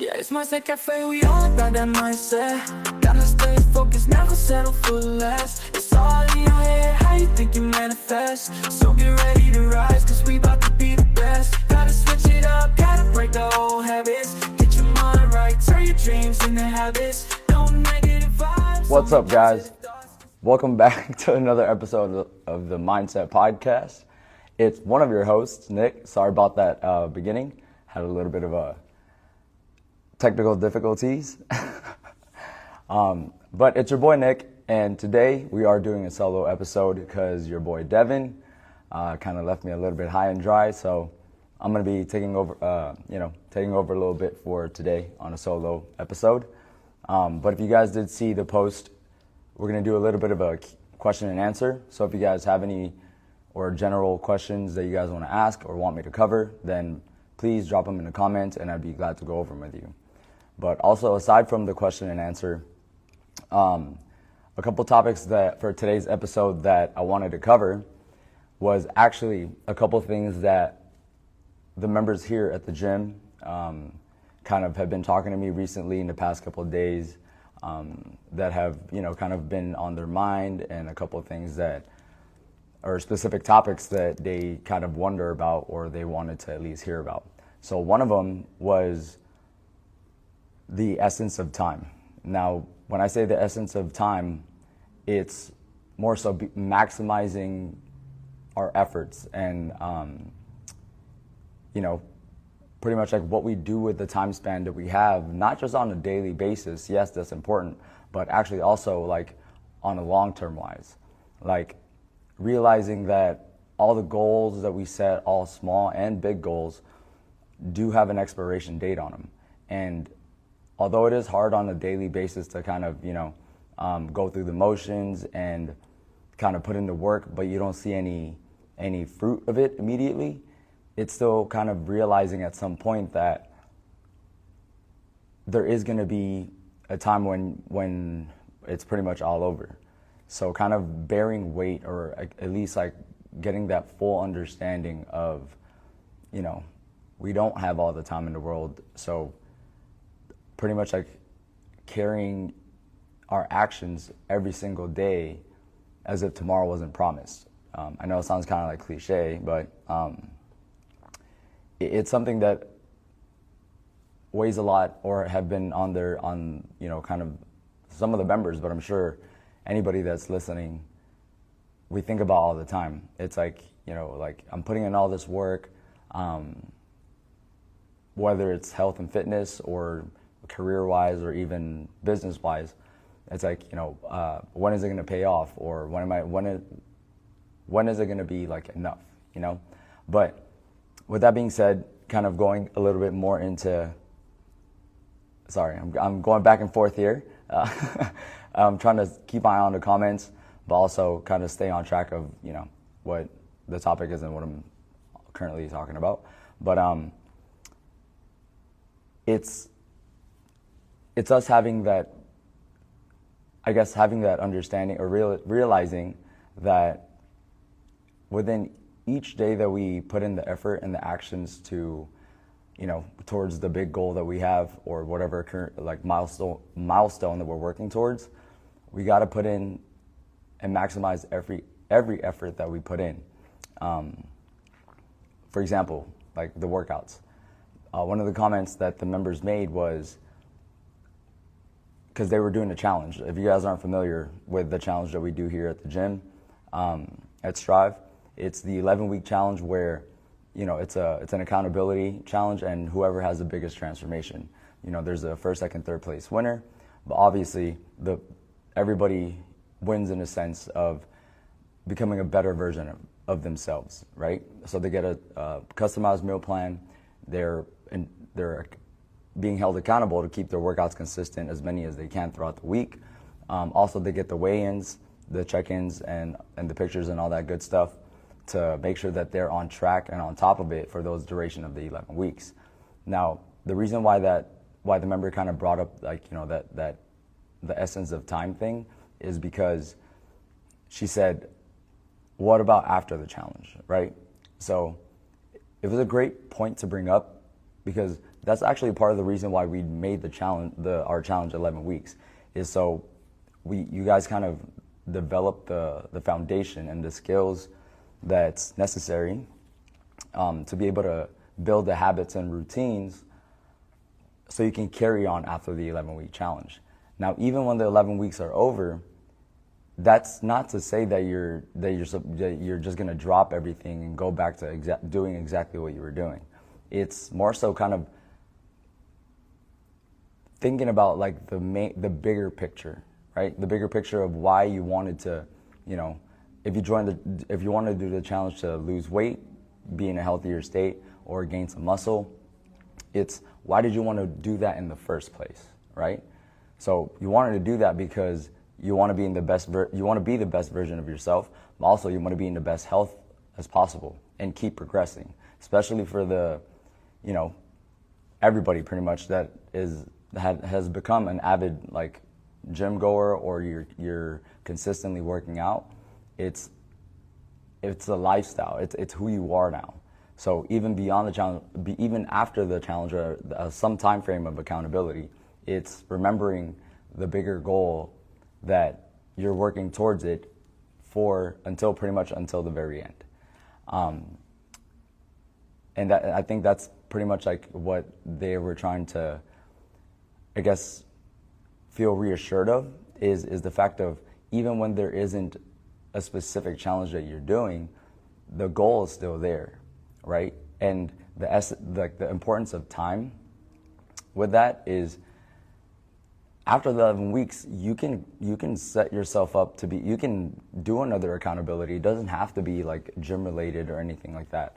Yeah, it's mindset cafe, we all about that mindset. Gotta stay focused, never settle for less. It's all in your head, how you think you manifest. So get ready to rise, cause we about to be the best. Gotta switch it up, gotta break the old habits. Get your mind right, turn your dreams into habits. No negative vibes. What's up, guys? Welcome back to another episode of the Mindset Podcast. It's one of your hosts, Nick. Sorry about that beginning. Had a little bit of a technical difficulties. But it's your boy Nick, and today we are doing a solo episode because your boy Devan kind of left me a little bit high and dry, so I'm gonna be taking over, taking over a little bit for today on a solo episode. But if you guys did see the post, we're gonna do a little bit of a question and answer. So if you guys have any or general questions that you guys want to ask or want me to cover, then please drop them in the comments, and I'd be glad to go over them with you. But also, aside from the question and answer, a couple topics that for today's episode that I wanted to cover was actually a couple things that the members here at the gym kind of have been talking to me recently in the past couple of days that have, kind of been on their mind, and a couple of things that are specific topics that they kind of wonder about or they wanted to at least hear about. So one of them was the essence of time. Now, when I say the essence of time, it's more so maximizing our efforts and, pretty much like what we do with the time span that we have, not just on a daily basis. Yes, that's important, but actually also like on a long-term wise, like realizing that all the goals that we set, all small and big goals, do have an expiration date on them. And although it is hard on a daily basis to kind of, go through the motions and kind of put in the work, but you don't see any fruit of it immediately, it's still kind of realizing at some point that there is going to be a time when it's pretty much all over. So kind of bearing weight, or at least like getting that full understanding of, we don't have all the time in the world. So pretty much like carrying our actions every single day as if tomorrow wasn't promised. I know it sounds kind of like cliche, but it's something that weighs a lot, or have been on kind of some of the members, but I'm sure anybody that's listening, we think about all the time. It's like, like I'm putting in all this work, whether it's health and fitness or career-wise or even business-wise. It's like, when is it going to pay off, or when is it going to be like enough, But with that being said, kind of going a little bit more into, I'm going back and forth here. I'm trying to keep my eye on the comments, but also kind of stay on track of, what the topic is and what I'm currently talking about. But it's us having that, having that understanding, or realizing that within each day that we put in the effort and the actions to, towards the big goal that we have, or whatever current like milestone that we're working towards, we got to put in and maximize every effort that we put in. For example, like the workouts. One of the comments that the members made was, because they were doing a challenge. If you guys aren't familiar with the challenge that we do here at the gym, at Strive, it's the 11-week challenge where, it's an accountability challenge, and whoever has the biggest transformation. There's a first, second, third place winner, but obviously everybody wins in a sense of becoming a better version of themselves, right? So they get a customized meal plan. They're being held accountable to keep their workouts consistent, as many as they can throughout the week. Also, they get the weigh-ins, the check-ins, and the pictures and all that good stuff to make sure that they're on track and on top of it for those duration of the 11 weeks. Now, the reason why the member kind of brought up that the essence of time thing is because she said, what about after the challenge, right? So it was a great point to bring up, because that's actually part of the reason why we made our challenge 11 weeks, is so you guys kind of develop the foundation and the skills that's necessary to be able to build the habits and routines so you can carry on after the 11-week challenge. Now, even when the 11 weeks are over, that's not to say that you're just going to drop everything and go back to doing exactly what you were doing. It's more so kind of thinking about like the bigger picture, right? The bigger picture of why you wanted to, if you wanted to do the challenge to lose weight, be in a healthier state, or gain some muscle, it's why did you want to do that in the first place, right? So you wanted to do that because you want to be the best version of yourself, but also you want to be in the best health as possible and keep progressing, especially for the, everybody pretty much that has become an avid like gym goer, or you're consistently working out. It's a lifestyle. It's who you are now. So even beyond the challenge, even after the challenge, or some time frame of accountability, it's remembering the bigger goal that you're working towards it until the very end. And I think that's pretty much like what they were trying to, I guess, feel reassured of, is the fact of, even when there isn't a specific challenge that you're doing, the goal is still there, right? And the importance of time with that is, after the 11 weeks, you can set yourself up you can do another accountability. It doesn't have to be like gym related or anything like that.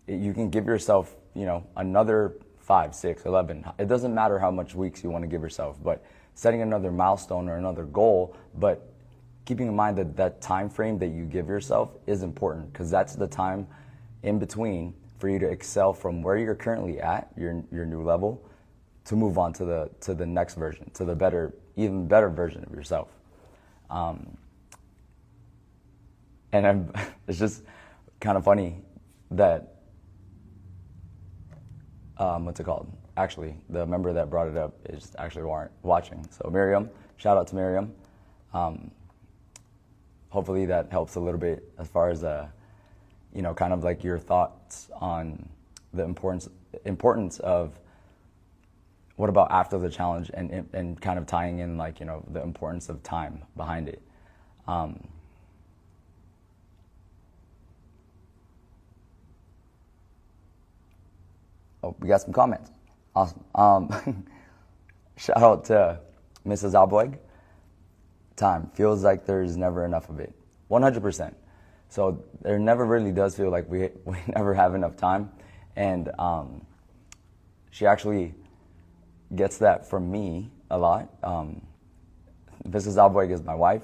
You can give yourself, another 5, 6, 11. It doesn't matter how much weeks you want to give yourself, but setting another milestone or another goal, but keeping in mind that time frame that you give yourself is important, because that's the time in between for you to excel from where you're currently at, your new level, to move on to the next version, to the even better version of yourself. And it's just kind of funny that, what's it called? Actually, the member that brought it up is actually watching. So Miriam, shout out to Miriam. Hopefully that helps a little bit as far as, kind of like your thoughts on the importance of what about after the challenge, and kind of tying in like, the importance of time behind it. Oh, we got some comments. Awesome. Shout out to Mrs. Alboig. Time feels like there's never enough of it. 100%. So there never really does feel like we never have enough time. And she actually gets that from me a lot. Mrs. Alboig is my wife,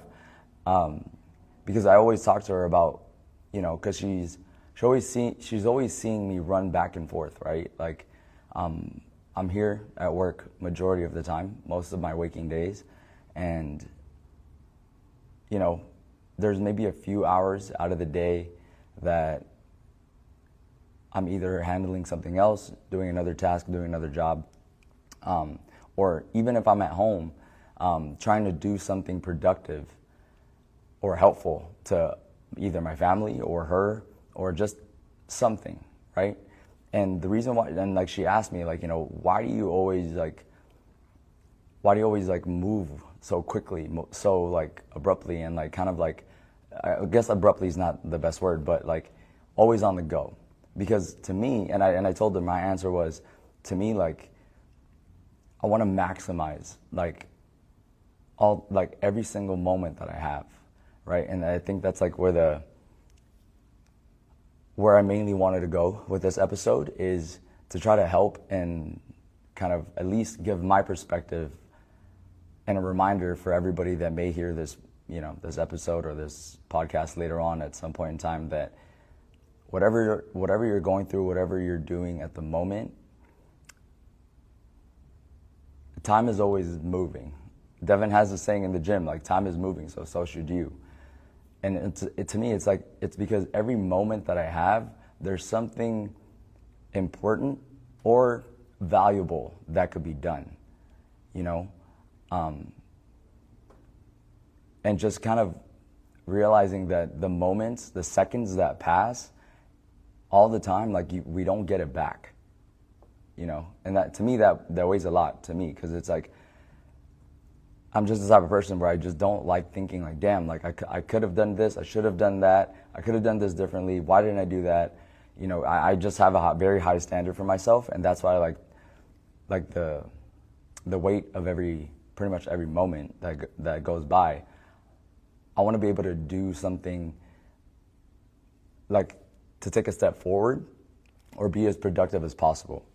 because I always talk to her about, because she's always seeing me run back and forth, right? Like, I'm here at work majority of the time, most of my waking days, and there's maybe a few hours out of the day that I'm either handling something else, doing another task, doing another job, or even if I'm at home, trying to do something productive or helpful to either my family or her, or just something, right? And the reason why, and like she asked me, like, why do you always move so quickly, so like abruptly, and like kind of like, I guess abruptly is not the best word, but like always on the go? Because to me, and I told her, my answer was, to me, like, I want to maximize like every single moment that I have, right? And I think that's like where I mainly wanted to go with this episode, is to try to help and kind of at least give my perspective, and a reminder for everybody that may hear this, this episode or this podcast later on at some point in time, that whatever you're going through, whatever you're doing at the moment, time is always moving. Devan has a saying in the gym, like, time is moving, so should you. And to me, it's because every moment that I have, there's something important or valuable that could be done, you know? And just kind of realizing that the moments, the seconds that pass all the time, like we don't get it back, you know? And that, to me, that weighs a lot to me, because it's like, I'm just the type of person where I just don't like thinking like, damn, like I could have done this, I should have done that, I could have done this differently, why didn't I do that? You know, I just have a very high standard for myself, and that's why I like the weight of pretty much every moment that goes by. I want to be able to do something, like to take a step forward or be as productive as possible.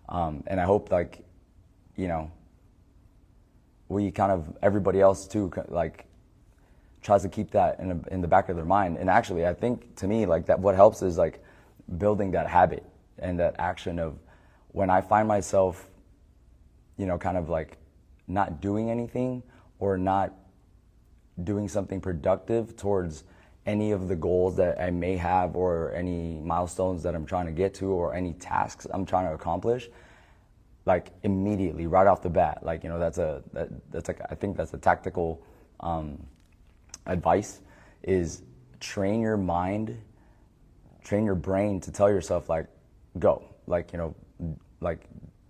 And I hope, like, you know, we kind of, everybody else too, like tries to keep that in the back of their mind. And actually, I think, to me, like, that what helps is like building that habit and that action of, when I find myself, you know, kind of like not doing anything or not doing something productive towards any of the goals that I may have, or any milestones that I'm trying to get to, or any tasks I'm trying to accomplish, like immediately, right off the bat, like, you know, that's like, I think that's a tactical advice, is train your mind, train your brain to tell yourself, like, go, like, you know, like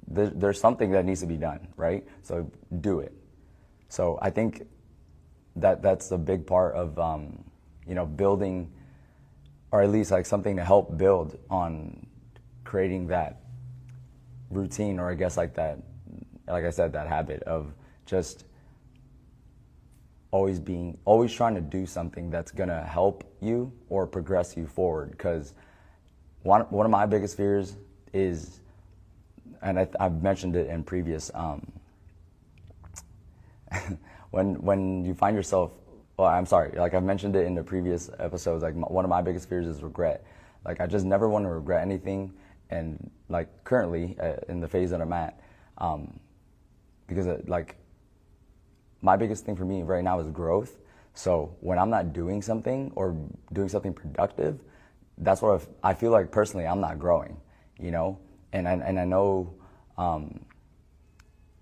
there's something that needs to be done, right? So do it. So I think that's a big part of, you know, building, or at least like something to help build on creating that routine, or I guess like that, like I said, that habit of just always trying to do something that's gonna help you or progress you forward. Because one of my biggest fears is, and I've mentioned it in previous, when you find yourself, well, I'm sorry, like I've mentioned it in the previous episodes, like one of my biggest fears is regret. Like, I just never want to regret anything, and like currently in the phase that I'm at, because like my biggest thing for me right now is growth. So when I'm not doing something or doing something productive, that's what I feel like personally I'm not growing, you know? And I know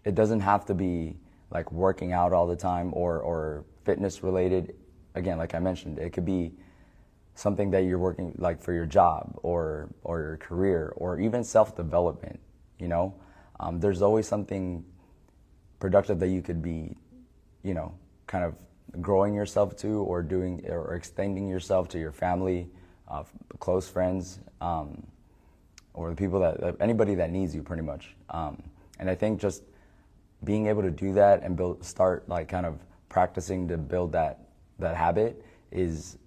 it doesn't have to be like working out all the time or fitness related. Again, like I mentioned, it could be something that you're working, like for your job or your career, or even self-development, you know? There's always something productive that you could be, you know, kind of growing yourself to, or doing, or extending yourself to your family, close friends, or the people anybody that needs you, pretty much. And I think just being able to do that and start like kind of practicing to build that habit is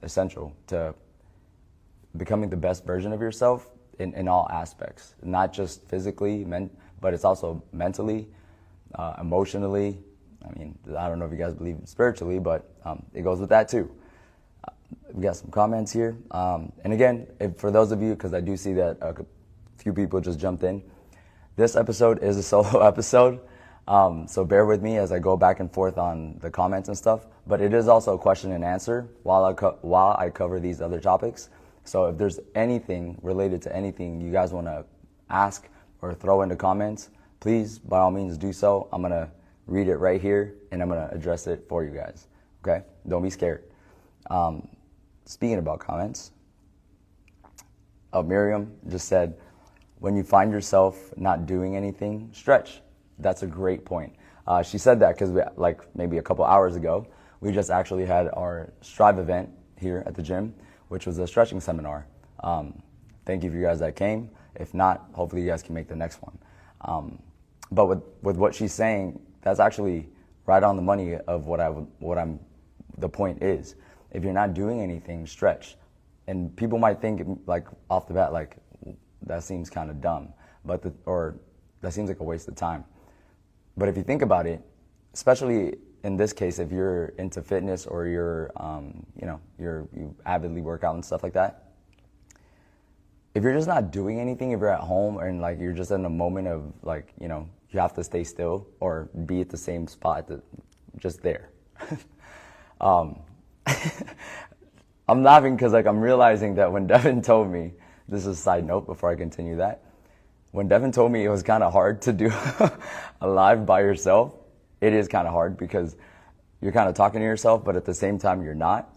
essential to becoming the best version of yourself in all aspects, not just physically, but it's also mentally, emotionally. I mean, I don't know if you guys believe spiritually, but it goes with that too. We got some comments here. And again, for those of you, because I do see that a few people just jumped in, this episode is a solo episode. So bear with me as I go back and forth on the comments and stuff. But it is also a question and answer while I cover these other topics. So if there's anything related to anything you guys want to ask or throw into comments, please, by all means, do so. I'm going to read it right here, and I'm going to address it for you guys. Okay? Don't be scared. Speaking about comments, Miriam just said, when you find yourself not doing anything, stretch. That's a great point. She said that because like maybe a couple hours ago, we just actually had our Strive event here at the gym, which was a stretching seminar. Thank you for you guys that came. If not, hopefully you guys can make the next one. But with what she's saying, that's actually right on the money of the point is. If you're not doing anything, stretch. And people might think, like, off the bat, like, that seems kind of dumb, or that seems like a waste of time. But if you think about it, especially in this case, if you're into fitness or you're, you avidly work out and stuff like that, if you're just not doing anything, if you're at home and like you're just in a moment of like, you know, you have to stay still or be at the same spot, just there. I'm laughing because like I'm realizing that when Devan told me, this is a side note before I continue that, when Devan told me it was kind of hard to do a live by yourself, it is kind of hard because you're kind of talking to yourself, but at the same time you're not.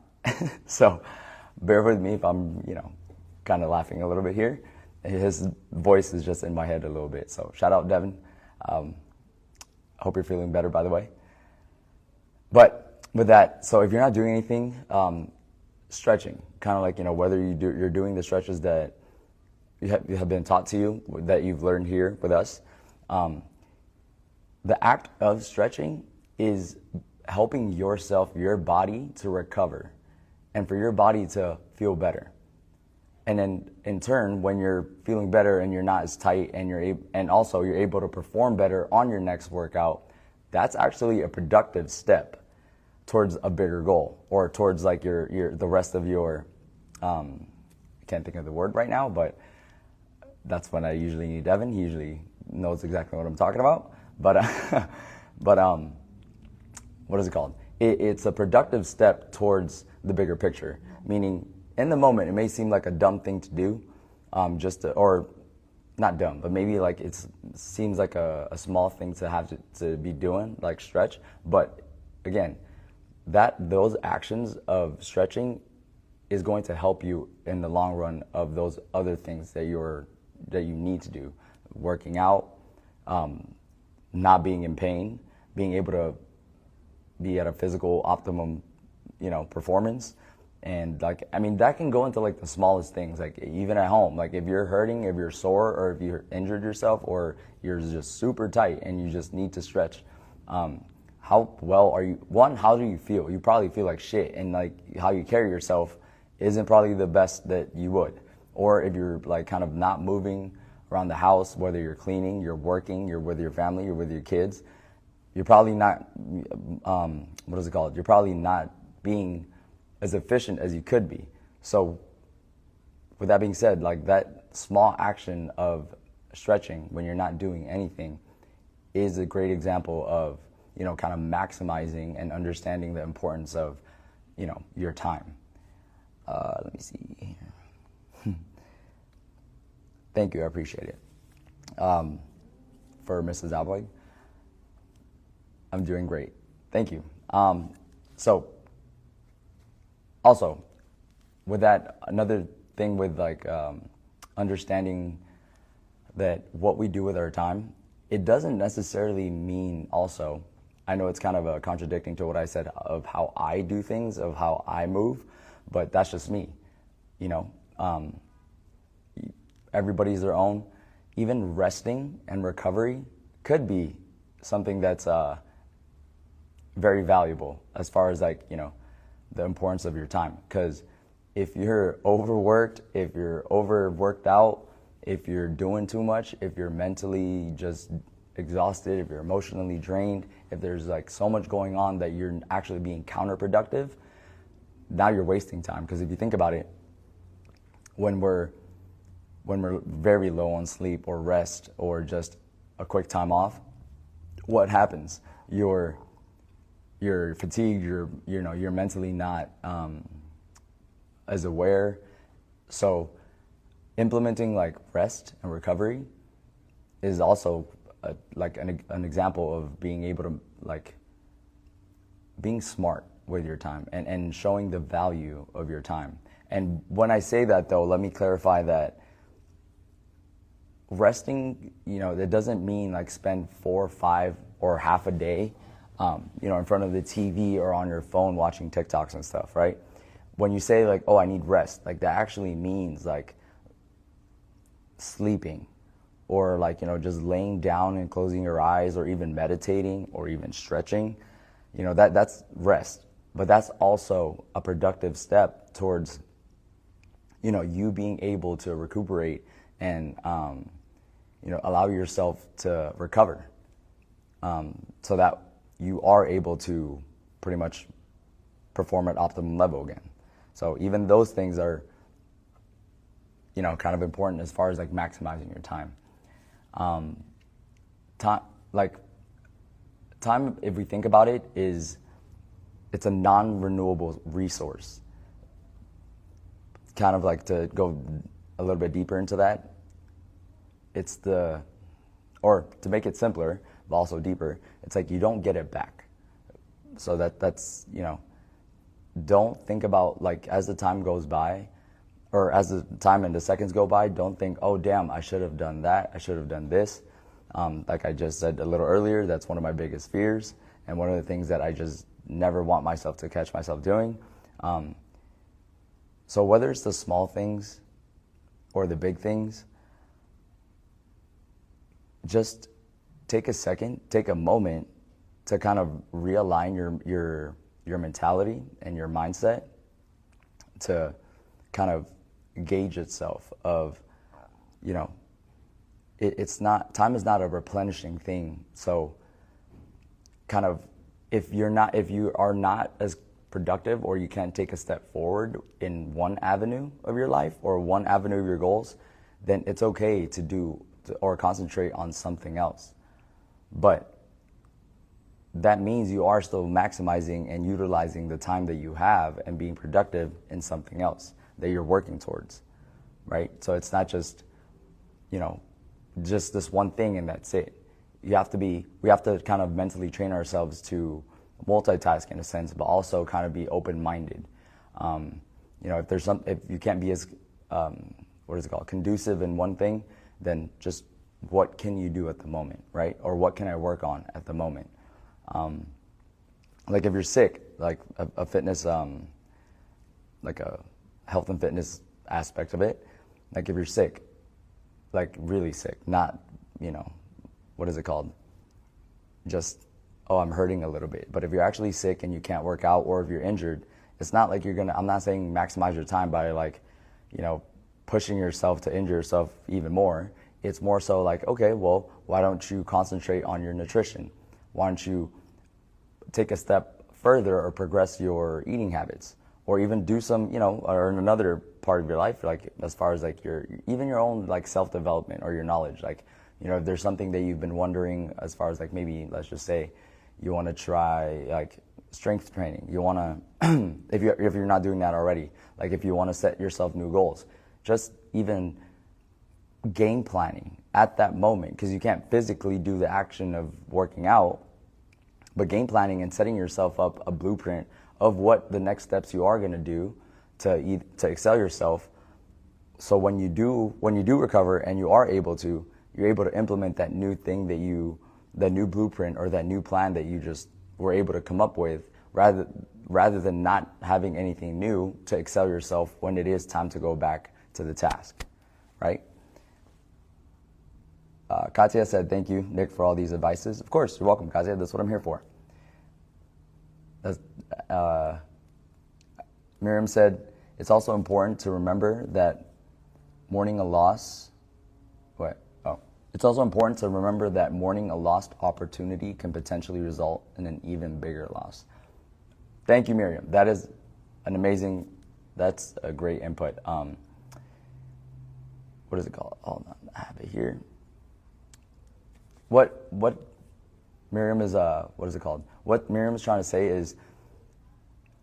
So bear with me if I'm, kind of laughing a little bit here. His voice is just in my head a little bit. So shout out Devan. Hope you're feeling better, by the way. But with that, so if you're not doing anything, stretching, kind of like, whether you're doing the stretches that you have been taught to you, that you've learned here with us, the act of stretching is helping yourself, your body to recover and for your body to feel better. And then in turn, when you're feeling better and you're not as tight and also you're able to perform better on your next workout, that's actually a productive step towards a bigger goal, or towards like the rest of your, I can't think of the word right now, but that's when I usually need Devan. He usually knows exactly what I'm talking about. But what is it called? It's a productive step towards the bigger picture, meaning in the moment, it may seem like a dumb thing to do, or not dumb, but maybe like it seems like a small thing to have to be doing, like stretch. But again, those actions of stretching is going to help you in the long run of those other things that you need to do, working out, not being in pain, being able to be at a physical optimum, performance. And that can go into like the smallest things, like even at home, like if you're hurting, if you're sore, or if you're injured yourself, or you're just super tight and you just need to stretch. How well are you? One, how do you feel? You probably feel like shit, and like how you carry yourself isn't probably the best that you would. Or if you're like kind of not moving around the house, whether you're cleaning, you're working, you're with your family, you're with your kids, you're probably not, You're probably not being as efficient as you could be. So with that being said, like that small action of stretching when you're not doing anything is a great example of, kind of maximizing and understanding the importance of, your time. Let me see. Thank you, I appreciate it. For Mrs. Alboy, I'm doing great. Thank you. So also, with that, another thing with like understanding that what we do with our time, it doesn't necessarily mean also, I know it's kind of contradicting to what I said of how I do things, of how I move, but that's just me, everybody's their own. Even resting and recovery could be something that's very valuable as far as like, the importance of your time. Because if you're overworked, if you're overworked out, if you're doing too much, if you're mentally just exhausted, if you're emotionally drained, if there's like so much going on that you're actually being counterproductive, now you're wasting time. Because if you think about it, when we're very low on sleep or rest or just a quick time off, what happens? You're fatigued, you're mentally not as aware. So implementing like rest and recovery is also an example of being able to like being smart with your time and showing the value of your time. And when I say that though, let me clarify that resting, that doesn't mean like spend 4 or 5 or half a day in front of the TV or on your phone watching TikToks and stuff, right? When you say like, oh, I need rest, like that actually means like sleeping or like, just laying down and closing your eyes or even meditating or even stretching, that's rest. But that's also a productive step towards, you being able to recuperate and, allow yourself to recover so that you are able to pretty much perform at optimum level again. So even those things are, kind of important as far as like maximizing your time. Time, if we think about it, it's a non-renewable resource. Kind of like to go a little bit deeper into that. it's the, or to make it simpler, but also deeper, it's like you don't get it back. So that's, you know, don't think about, like, as the time goes by, or as the time and the seconds go by, don't think, oh, damn, I should have done that, I should have done this. Like I just said a little earlier, that's one of my biggest fears, and one of the things that I just never want myself to catch myself doing. So whether it's the small things or the big things, just take a second, take a moment to kind of realign your mentality and your mindset to kind of gauge itself of, you know, it's not, time is not a replenishing thing. So kind of, if you are not as productive, or you can't take a step forward in one avenue of your life or one avenue of your goals, then it's okay to do or concentrate on something else. But that means you are still maximizing and utilizing the time that you have and being productive in something else that you're working towards, right? So it's not just, you know, just this one thing and that's it. We have to kind of mentally train ourselves to multitask in a sense, but also kind of be open-minded. You know, if you can't be as, conducive in one thing, then just what can you do at the moment, right? Or what can I work on at the moment? Like if you're sick, like a fitness, like a health and fitness aspect of it, like if you're sick, like really sick, not, you know, just, oh, I'm hurting a little bit. But if you're actually sick and you can't work out, or if you're injured, it's not like I'm not saying maximize your time by, like, you know, pushing yourself to injure yourself even more. It's more so like, okay, well, why don't you concentrate on your nutrition? Why don't you take a step further or progress your eating habits? Or even do some, you know, or in another part of your life, like as far as like even your own like self-development or your knowledge, like, you know, if there's something that you've been wondering as far as like maybe, let's just say, you want to try like strength training. You want to, if you're not doing that already, like if you want to set yourself new goals, just even game planning at that moment, because you can't physically do the action of working out, but game planning and setting yourself up a blueprint of what the next steps you are going to do to excel yourself. So when you do recover and you're able to implement that new thing that new blueprint or that new plan that you just were able to come up with, rather than not having anything new to excel yourself when it is time to go back to the task, right? Katya said, thank you, Nick, for all these advices. Of course, you're welcome, Katya. That's what I'm here for. Miriam said, it's also important to remember that mourning a lost opportunity can potentially result in an even bigger loss. Thank you, Miriam. That's a great input. What is it called? Hold on, I have it here. What Miriam is what Miriam is trying to say is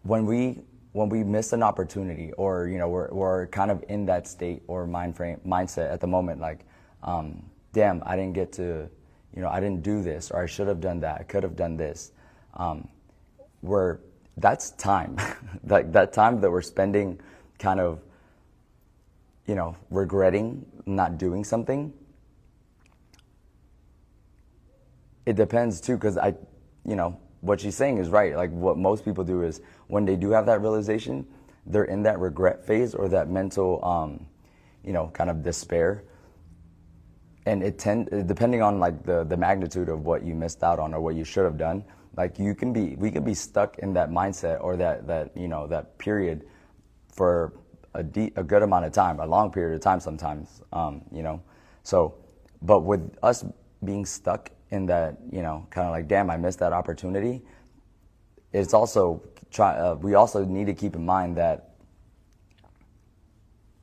when we miss an opportunity, or, you know, we're kind of in that state or mindset at the moment, like, damn, I didn't get to, you know, I didn't do this, or I should have done that, I could have done this. That's time, that time that we're spending kind of, you know, regretting not doing something. It depends too, because you know, what she's saying is right. Like what most people do is when they do have that realization, they're in that regret phase or that mental, you know, kind of despair. And depending on like the magnitude of what you missed out on or what you should have done, like we can be stuck in that mindset or that you know, that period for a good amount of time, a long period of time sometimes, you know. So, but with us being stuck in that, you know, kind of like, damn, I missed that opportunity, it's also we also need to keep in mind that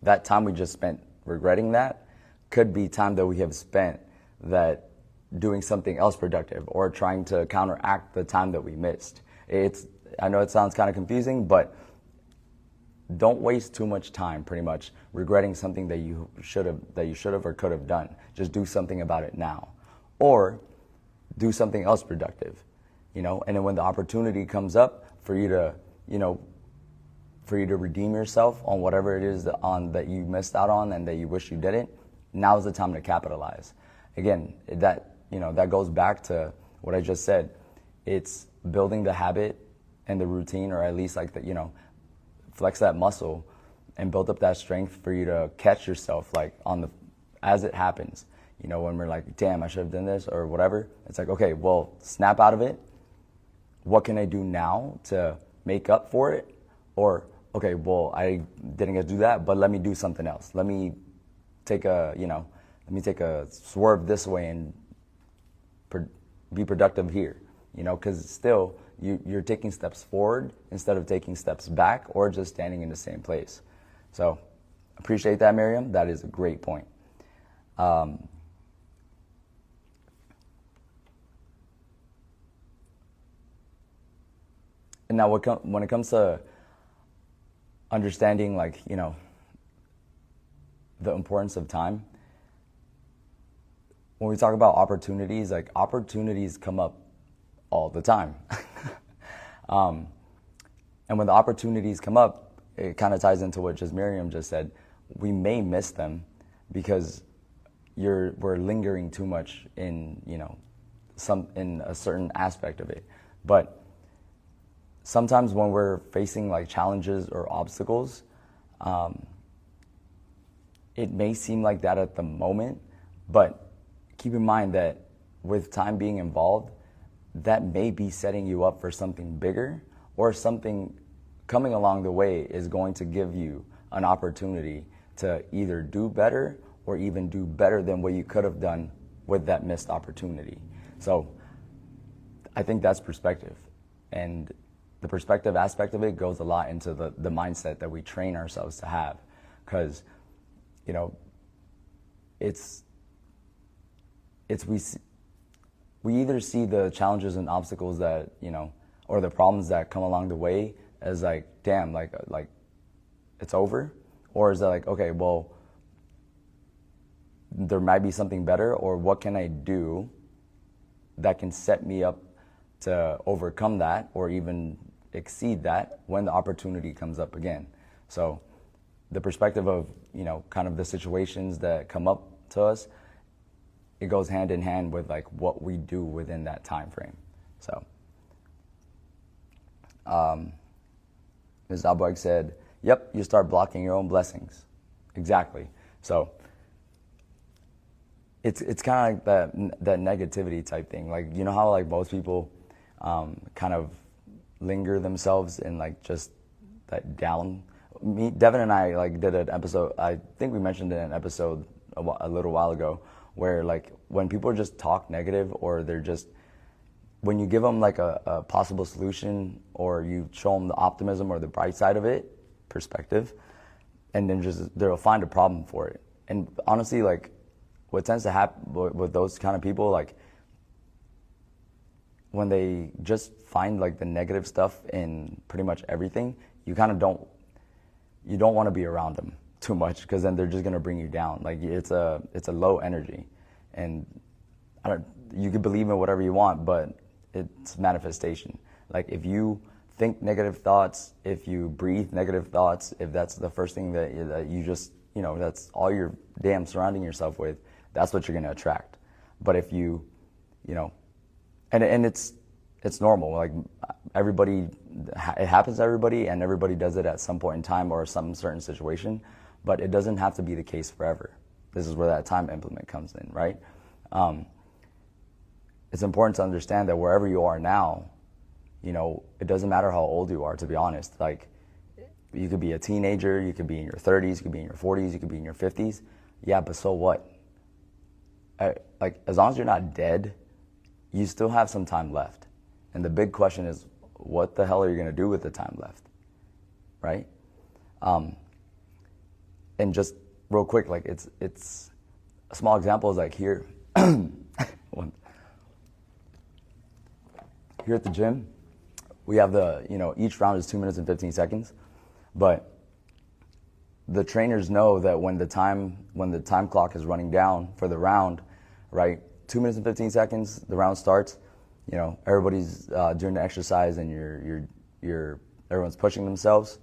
that time we just spent regretting that could be time that we have spent that doing something else productive or trying to counteract the time that we missed. I know it sounds kind of confusing, but don't waste too much time pretty much regretting something that you should have or could have done. Just do something about it now, or do something else productive, and then when the opportunity comes up for you to redeem yourself on whatever it is that you missed out on and that you wish you didn't, now's the time to capitalize. Again, that goes back to what I just said. It's building the habit and the routine, or at least flex that muscle and build up that strength for you to catch yourself as it happens. When we're like, damn, I should have done this or whatever. It's like, okay, well, snap out of it. What can I do now to make up for it? Or, okay, well, I didn't get to do that, but let me do something else. Let me take a swerve this way and be productive here, because still you're taking steps forward instead of taking steps back or just standing in the same place. So appreciate that, Miriam. That is a great point. And now when it comes to understanding the importance of time, when we talk about opportunities, opportunities come up all the time. And when the opportunities come up, it kind of ties into what Miriam just said. We may miss them because we're lingering too much in in a certain aspect of it. But sometimes when we're facing challenges or obstacles, it may seem like that at the moment, but keep in mind that with time being involved, that may be setting you up for something bigger, or something coming along the way is going to give you an opportunity to either do better or even do better than what you could have done with that missed opportunity. So I think that's perspective. And the perspective aspect of it goes a lot into the mindset that we train ourselves to have. Because, we either see the challenges and obstacles that, or the problems that come along the way as damn, it's over, or is that okay, well, there might be something better, or what can I do that can set me up to overcome that or even exceed that when the opportunity comes up again. So the perspective of, kind of the situations that come up to us, it goes hand in hand with what we do within that time frame. So Ms. Alberg said, yep, you start blocking your own blessings. Exactly. So it's kind of that negativity type thing. How most people kind of linger themselves in just that down. Devan and I did an episode, I think we mentioned in an episode a little while ago, where when people just talk negative, or they're just, when you give them a possible solution, or you show them the optimism or the bright side of it, perspective, and then they'll find a problem for it. And honestly, what tends to happen with those kind of people, when they just find the negative stuff in pretty much everything, you kind of don't want to be around them too much, because then they're just going to bring you down. It's a low energy, and you can believe in whatever you want, but it's manifestation. If you think negative thoughts, if you breathe negative thoughts, if that's the first thing that you just, that's all you're damn surrounding yourself with, that's what you're going to attract. But if you, and it's normal. Everybody, it happens to everybody, and everybody does it at some point in time or some certain situation. But it doesn't have to be the case forever. This is where that time implement comes in, right? It's important to understand that wherever you are now, it doesn't matter how old you are, to be honest. You could be a teenager, you could be in your 30s, you could be in your 40s, you could be in your 50s. Yeah, but so what? As long as you're not dead, you still have some time left. And the big question is, what the hell are you going to do with the time left, right? And just real quick, it's a small example is here. Here at the gym, we have each round is 2 minutes and 15 seconds, but the trainers know that when the time clock is running down for the round, right? 2 minutes and 15 seconds, the round starts. You know, everybody's doing the exercise and everyone's pushing themselves.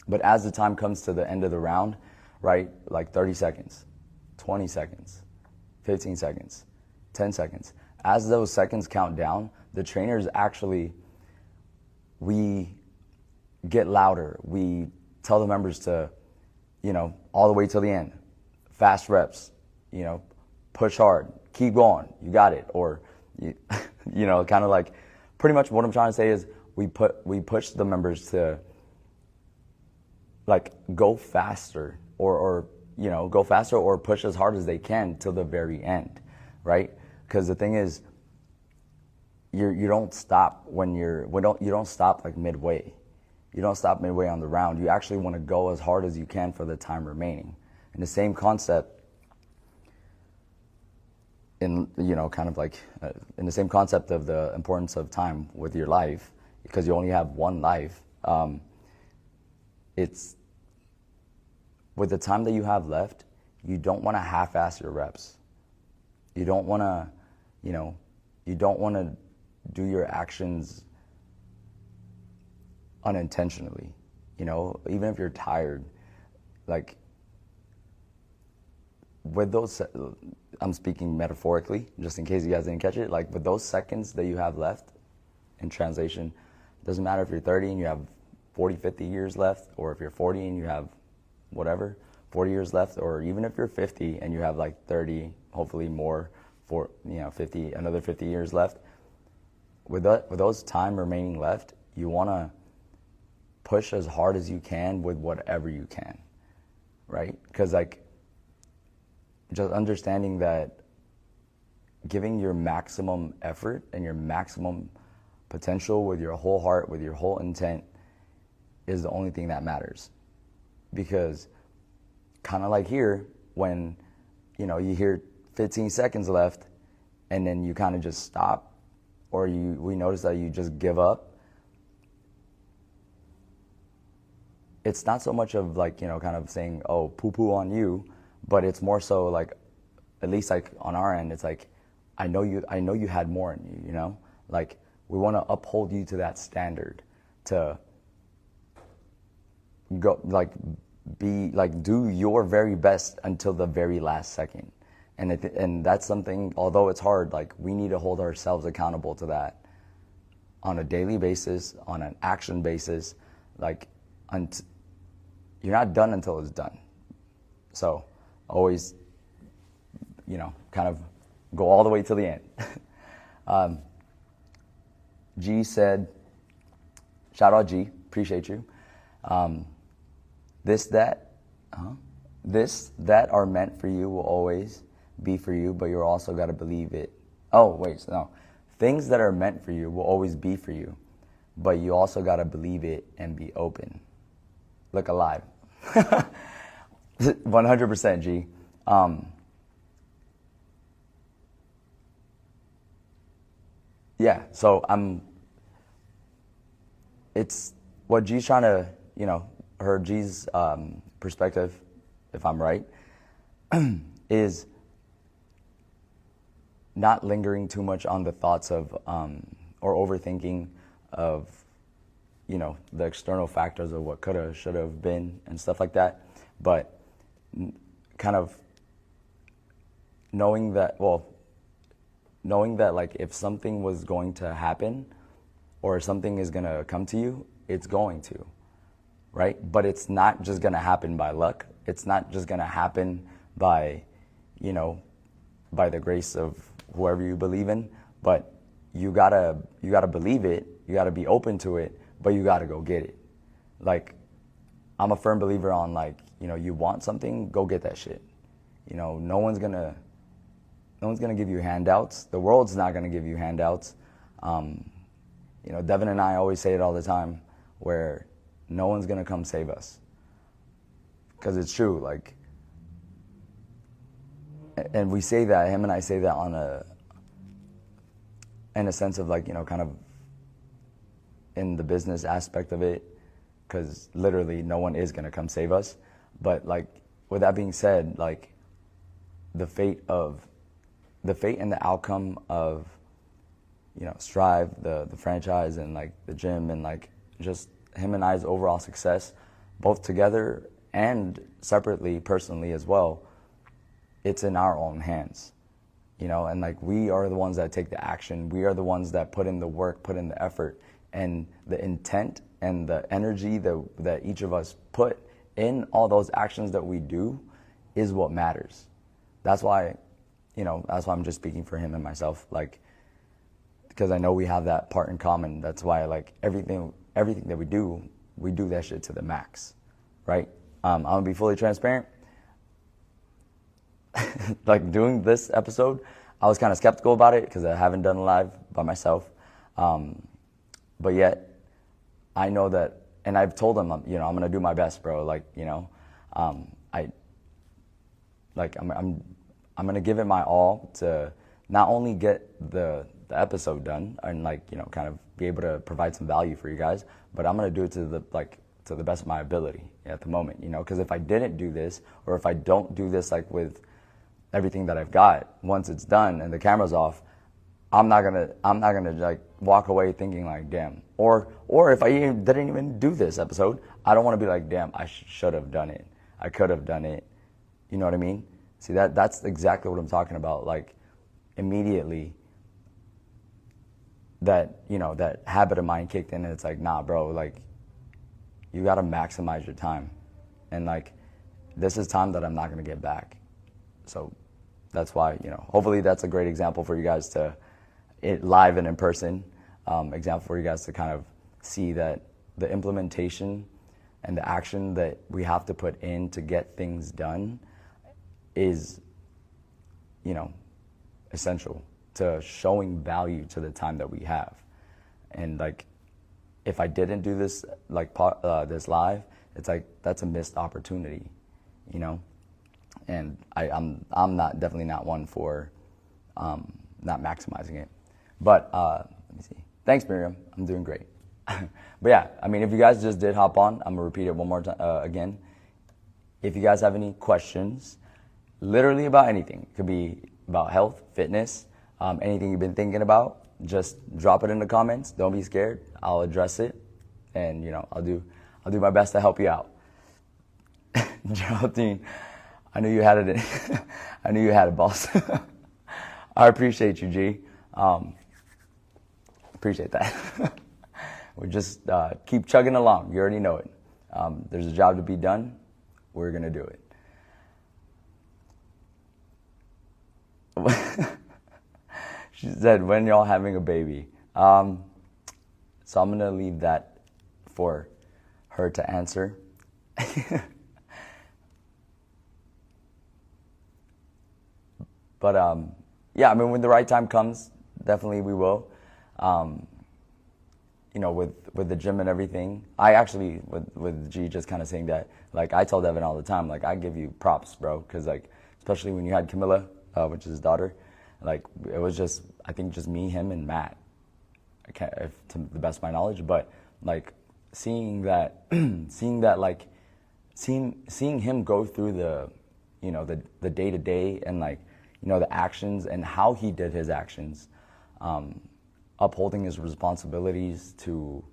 But as the time comes to the end of the round, right? Like 30 seconds, 20 seconds, 15 seconds, 10 seconds. As those seconds count down, the trainers actually, we get louder. We tell the members to, you know, all the way till the end. Fast reps, you know, push hard, keep going, you got it. Or, you know, kind of like, pretty much what I'm trying to say is we push the members to like go faster or you know, go faster or push as hard as they can till the very end, right? Because the thing is, you don't stop you don't stop like midway. You don't stop midway on the round. You actually want to go as hard as you can for the time remaining. And the same concept in, you know, kind of like in the same concept of the importance of time with your life, because you only have one life. It's with the time that you have left, you don't want to half-ass your reps. You don't want to, you know, you don't want to do your actions unintentionally, you know, even if you're tired. Like with those, I'm speaking metaphorically, just in case you guys didn't catch it, like with those seconds that you have left, in translation, doesn't matter if you're 30 and you have 40, 50 years left, or if you're 40 and you have whatever, 40 years left, or even if you're 50 and you have like 30, hopefully more, for, you know, 50, another 50 years left. With those time remaining left, you want to push as hard as you can with whatever you can, right? Because like, just understanding that giving your maximum effort and your maximum potential with your whole heart, with your whole intent, is the only thing that matters. Because kind of like here, when, you know, you hear 15 seconds left and then you kind of just stop, or we notice that you just give up, it's not so much of like, you know, kind of saying, oh, poo-poo on you, but it's more so like, at least like on our end, it's like, I know you had more in you, you know? Like, we want to uphold you to that standard, to go, like, be, like, do your very best until the very last second. And that's something, although it's hard, like, we need to hold ourselves accountable to that on a daily basis, on an action basis. Like, you're not done until it's done. So always, you know, kind of go all the way till the end. G said, shout out G, appreciate you. This, that are meant for you will always be for you, but you're also got to believe it. Oh, wait, no. Things that are meant for you will always be for you, but you also got to believe it and be open. Look alive. 100% G. Yeah, so it's what G's trying to, you know, her G's perspective, if I'm right, is not lingering too much on the thoughts of, or overthinking of, you know, the external factors of what could have, should have been and stuff like that, but kind of knowing that like if something was going to happen or something is going to come to you, it's going to, right? But it's not just going to happen by luck. It's not just going to happen by, you know, by the grace of whoever you believe in, but you gotta believe it, you gotta be open to it, but you gotta go get it. Like, I'm a firm believer on, like, you know, you want something, go get that shit. You know, no one's gonna give you handouts. The world's not gonna give you handouts. You know, Devan and I always say it all the time, where no one's gonna come save us. Because it's true, like, and we say that, him and I say that in a sense of, like, you know, kind of in the business aspect of it, because literally no one is going to come save us. But like, with that being said, like, the fate and the outcome of, you know, Strive, the franchise, and like the gym, and like just him and I's overall success, both together and separately, personally as well, it's in our own hands, you know. And like, we are the ones that take the action. We are the ones that put in the work, put in the effort, and the intent and the energy that each of us put in all those actions that we do is what matters. That's why, you know, that's why I'm just speaking for him and myself, like, because I know we have that part in common. That's why, like, everything that we do that shit to the max, right? I'm gonna be fully transparent. Like, doing this episode, I was kind of skeptical about it because I haven't done a live by myself. But yet, I know that, and I've told him, you know, I'm gonna do my best, bro. Like, you know, I'm gonna give it my all to not only get the episode done and, like, you know, kind of be able to provide some value for you guys, but I'm gonna do it to the best of my ability at the moment, you know. Because if I didn't do this, or if I don't do this, like, with everything that I've got, once it's done and the camera's off, I'm not gonna like walk away thinking like, damn. Or if I didn't even do this episode, I don't want to be like, damn, I should have done it. I could have done it. You know what I mean? See, that's exactly what I'm talking about. Like, immediately, that, you know, that habit of mine kicked in, and it's like, nah, bro, like, you got to maximize your time. And like, this is time that I'm not going to get back. So that's why, you know, hopefully that's a great example for you guys to, live and in person, example for you guys to kind of see that the implementation and the action that we have to put in to get things done is, you know, essential to showing value to the time that we have. And like, if I didn't do this, like, this live, it's like, that's a missed opportunity, you know. And I'm definitely not one for not maximizing it. But let me see. Thanks, Miriam. I'm doing great. But yeah, I mean, if you guys just did hop on, I'm gonna repeat it one more time again. If you guys have any questions, literally about anything, it could be about health, fitness, anything you've been thinking about, just drop it in the comments. Don't be scared. I'll address it, and, you know, I'll do my best to help you out. Geraldine, I knew you had it. I knew you had it, boss. I appreciate you, G. Appreciate that. We just keep chugging along. You already know it. There's a job to be done. We're gonna do it. She said, when y'all having a baby? So I'm going to leave that for her to answer. But yeah, I mean, when the right time comes, definitely we will. You know, with the gym and everything, I actually, with G just kind of saying that, like, I tell Devan all the time, like, I give you props, bro, because, like, especially when you had Camilla, which is his daughter, like, it was just, I think, just me, him, and Matt, to the best of my knowledge. But like, seeing like, seeing him go through the, you know, the day to day, and, like, you know, the actions and how he did his actions, upholding his responsibilities to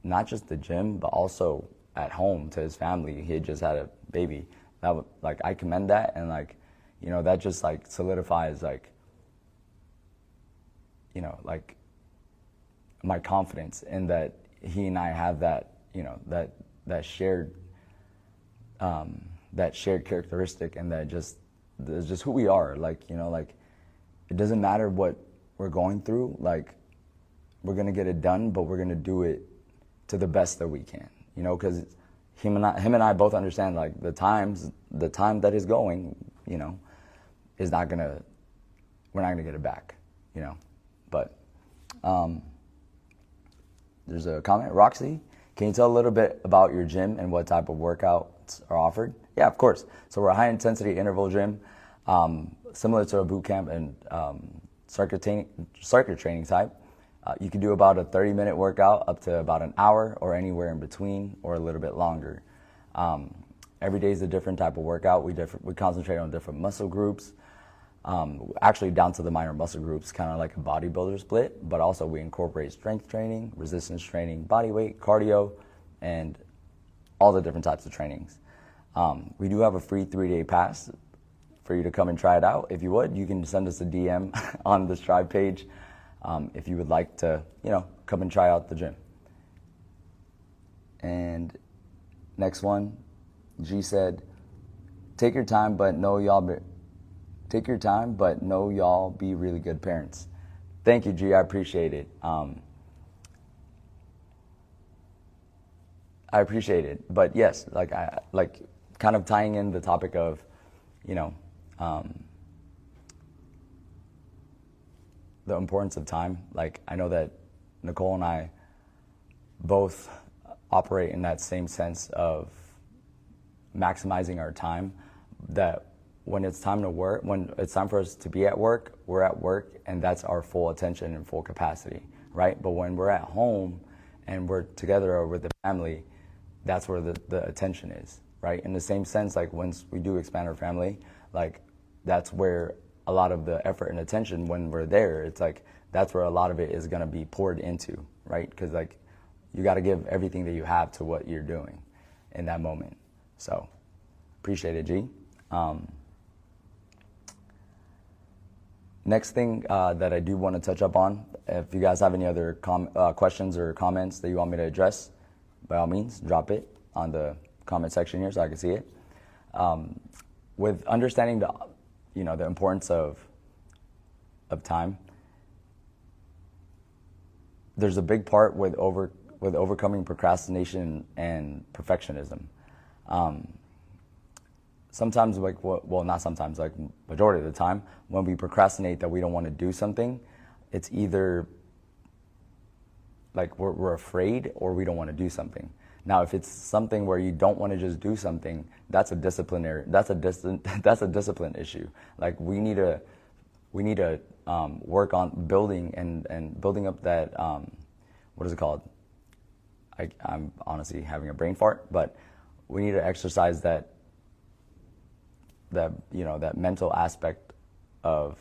not just the gym, but also at home to his family. He had just had a baby. That, like, I commend that, and, like, you know, that just, like, solidifies, like, you know, like, my confidence in that he and I have that, you know, that shared characteristic, and that just who we are. Like, you know, like, it doesn't matter what we're going through, like, we're gonna get it done, but we're gonna do it to the best that we can, you know, because him and I both understand, like, the time that is going, you know, we're not gonna get it back, you know. But there's a comment. Roxy, can you tell a little bit about your gym and what type of workouts are offered? Yeah, of course. So we're a high-intensity interval gym, similar to a boot camp and circuit training type. You can do about a 30-minute workout up to about an hour, or anywhere in between, or a little bit longer. Every day is a different type of workout. We concentrate on different muscle groups, actually down to the minor muscle groups, kind of like a bodybuilder split, but also we incorporate strength training, resistance training, body weight, cardio, and all the different types of trainings. We do have a free 3-day pass for you to come and try it out. If you would, you can send us a DM on the Strive page if you would like to, come and try out the gym. And next one, G said, take your time, but know y'all be really good parents. Thank you, G. I appreciate it. I appreciate it. But yes, kind of tying in the topic of, the importance of time. Like, I know that Nicole and I both operate in that same sense of maximizing our time, that when it's time to work, when it's time for us to be at work, we're at work, and that's our full attention and full capacity, right? But when we're at home and we're together or with the family, that's where the attention is, right? In the same sense, like once we do expand our family, like that's where a lot of the effort and attention, when we're there, it's like that's where a lot of it is going to be poured into, right? Because like you got to give everything that you have to what you're doing in that moment. So appreciate it, G. Next thing that I do want to touch up on, if you guys have any other questions or comments that you want me to address, by all means, drop it on the comment section here so I can see it. With understanding the importance of time, there's a big part with overcoming procrastination and perfectionism. Sometimes, not sometimes, like majority of the time, when we procrastinate that we don't want to do something, it's either like we're afraid or we don't want to do something. Now, if it's something where you don't want to just do something, that's a discipline issue. Like we need to work on building up that what is it called? I'm honestly having a brain fart, but we need to exercise that mental aspect of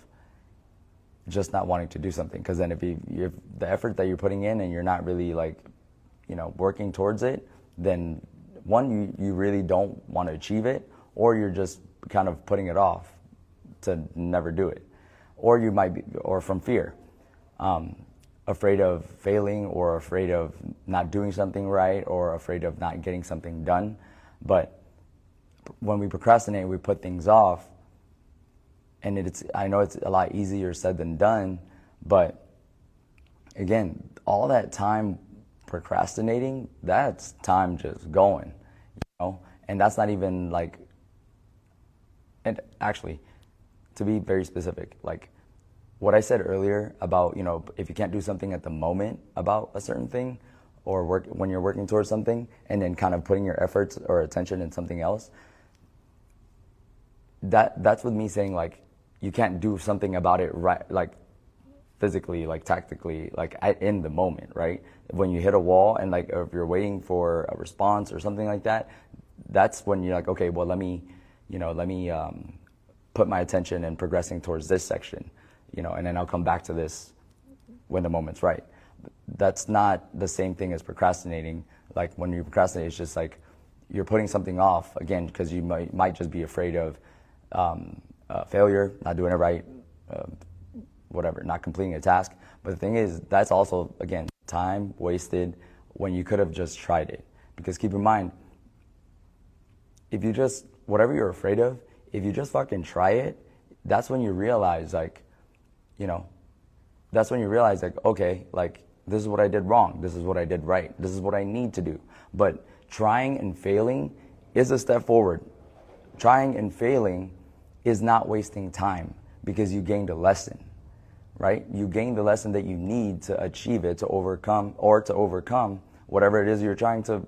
just not wanting to do something. Because then if the effort that you're putting in and you're not really working towards it, then one, you really don't want to achieve it, or you're just kind of putting it off to never do it. Or you might be, or from fear, afraid of failing, or afraid of not doing something right, or afraid of not getting something done. But when we procrastinate, we put things off, and I know it's a lot easier said than done, but again, all that time procrastinating, that's time just going, and that's not even like, and actually, to be very specific, like what I said earlier about, if you can't do something at the moment about a certain thing, or when you're working towards something, and then kind of putting your efforts or attention in something else, that's with me saying like you can't do something about it right, like physically, like tactically, like in the moment, right? When you hit a wall and like if you're waiting for a response or something like that, that's when you're like, okay, well let me put my attention in progressing towards this section, and then I'll come back to this when the moment's right. That's not the same thing as procrastinating. Like when you procrastinate, it's just like you're putting something off again because you might just be afraid of failure, not doing it right, whatever, not completing a task. But the thing is, that's also, again, time wasted when you could have just tried it. Because keep in mind, if you just, whatever you're afraid of, if you just fucking try it, that's when you realize, okay, like, this is what I did wrong, this is what I did right, this is what I need to do. But trying and failing is a step forward. Trying and failing is not wasting time because you gained a lesson, right? You gained the lesson that you need to achieve it, to overcome whatever it is you're trying to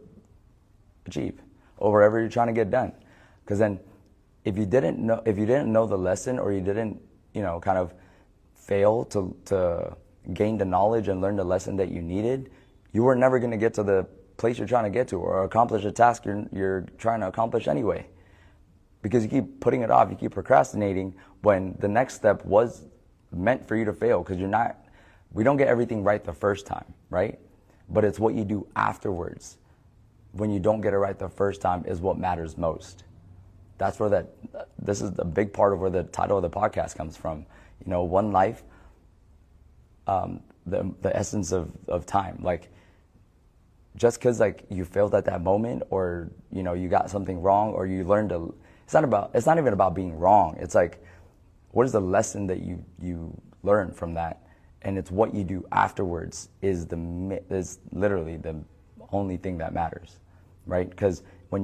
achieve, or whatever you're trying to get done. Because then if you didn't know the lesson, or you didn't, kind of fail to gain the knowledge and learn the lesson that you needed, you were never going to get to place you're trying to get to or accomplish a task you're trying to accomplish anyway. Because you keep putting it off, you keep procrastinating when the next step was meant for you to fail, because we don't get everything right the first time, right? But it's what you do afterwards when you don't get it right the first time is what matters most. That's where this is the big part of where the title of the podcast comes from. You know, one life, the essence of time. Like, just because like you failed at that moment, or you know you got something wrong, or you learned to. It's not even about being wrong. It's like, what is the lesson that you learn from that? And it's what you do afterwards is literally the only thing that matters, right? Because when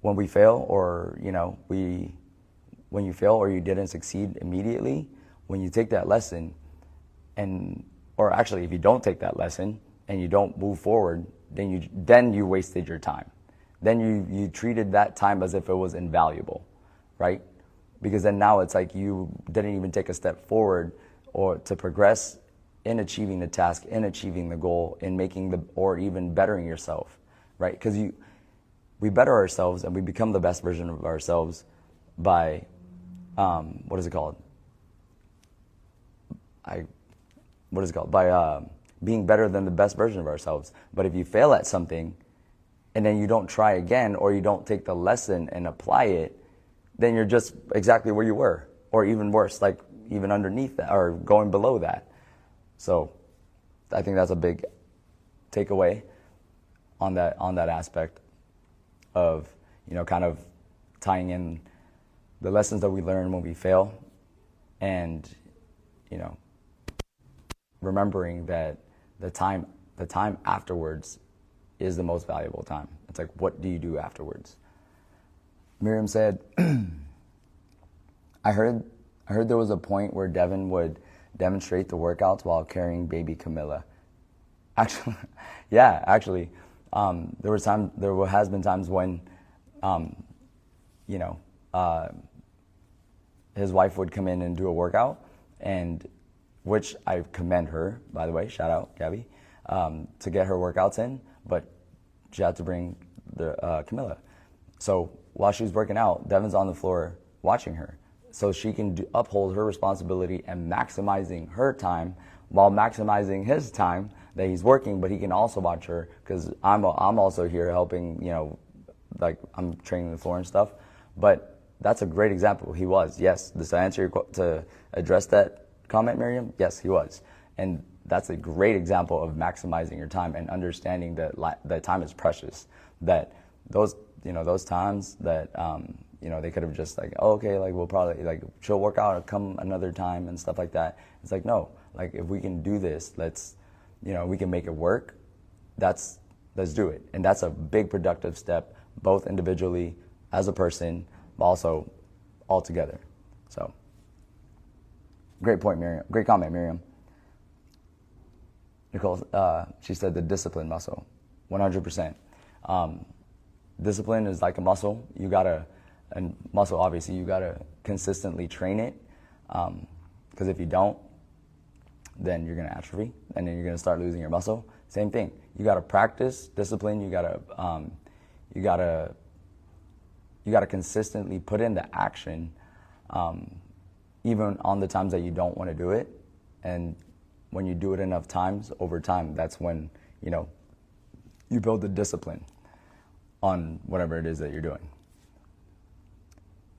we fail, or you know when you fail or you didn't succeed immediately, when you take that lesson, or actually if you don't take that lesson and you don't move forward, then you wasted your time. Then you treated that time as if it was invaluable, right? Because then now it's like you didn't even take a step forward or to progress in achieving the task, in achieving the goal, in or even bettering yourself, right? Because we better ourselves and we become the best version of ourselves by, what is it called? By being better than the best version of ourselves. But if you fail at something and then you don't try again, or you don't take the lesson and apply it, then you're just exactly where you were, or even worse, like even underneath that or going below that. So I think that's a big takeaway on that aspect of, you know, kind of tying in the lessons that we learn when we fail, and, you know, remembering that the time afterwards is the most valuable time. It's like, what do you do afterwards? Miriam said, I heard there was a point where Devan would demonstrate the workouts while carrying baby Camilla. Actually, yeah, actually, there has been times when, you know, his wife would come in and do a workout, and which I commend her, by the way, shout out Gabby, to get her workouts in, but she had to bring the Camilla. So while she's working out, Devan's on the floor watching her, so she can uphold her responsibility and maximizing her time while maximizing his time that he's working, but he can also watch her, because I'm also here helping, you know, like I'm training the floor and stuff. But that's a great example. He was, yes, to address that comment, Miriam, yes, he was. And that's a great example of maximizing your time and understanding that time is precious. That those times that, you know, they could have just like, oh, okay, like we'll probably, like, she'll work out or come another time and stuff like that. It's like, no, like if we can do this, let's, you know, we can make it work. Let's do it. And that's a big productive step, both individually as a person, but also all together. So great point, Miriam. Great comment, Miriam. Nicole, she said the discipline muscle, 100%. Discipline is like a muscle. Muscle, obviously, you gotta consistently train it. Because if you don't, then you're gonna atrophy, and then you're gonna start losing your muscle. Same thing. You gotta practice discipline. You gotta consistently put in the action, even on the times that you don't want to do it. And when you do it enough times, over time, that's when, you know, you build the discipline on whatever it is that you're doing.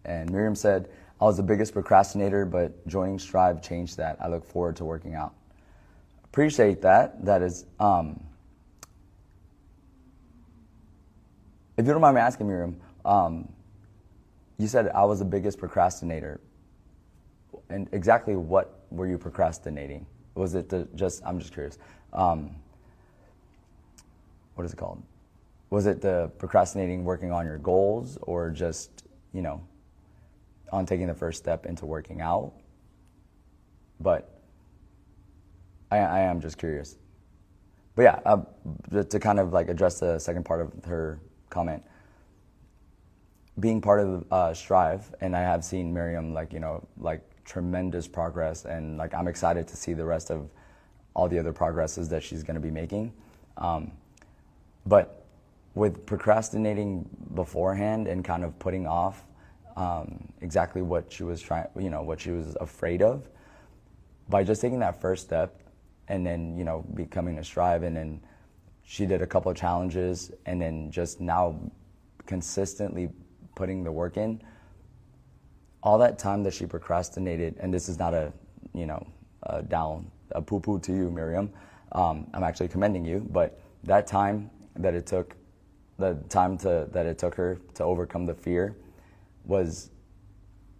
And Miriam said, I was the biggest procrastinator, but joining Strive changed that. I look forward to working out. Appreciate that. That is, if you don't mind me asking, Miriam, you said I was the biggest procrastinator. And exactly what were you procrastinating? Was it I'm just curious. What is it called? Was it the procrastinating working on your goals, or just, you know, on taking the first step into working out? But I am just curious. But yeah, to kind of like address the second part of her comment, being part of Strive, and I have seen Miriam, like, you know, like tremendous progress, and like I'm excited to see the rest of all the other progresses that she's going to be making. But with procrastinating beforehand and kind of putting off exactly what she was trying, what she was afraid of, by just taking that first step and then, becoming a strive, and then she did a couple of challenges, and then just now consistently putting the work in, all that time that she procrastinated, and this is not a poo-poo to you, Miriam. I'm actually commending you, but that time that it took, that it took her to overcome the fear was,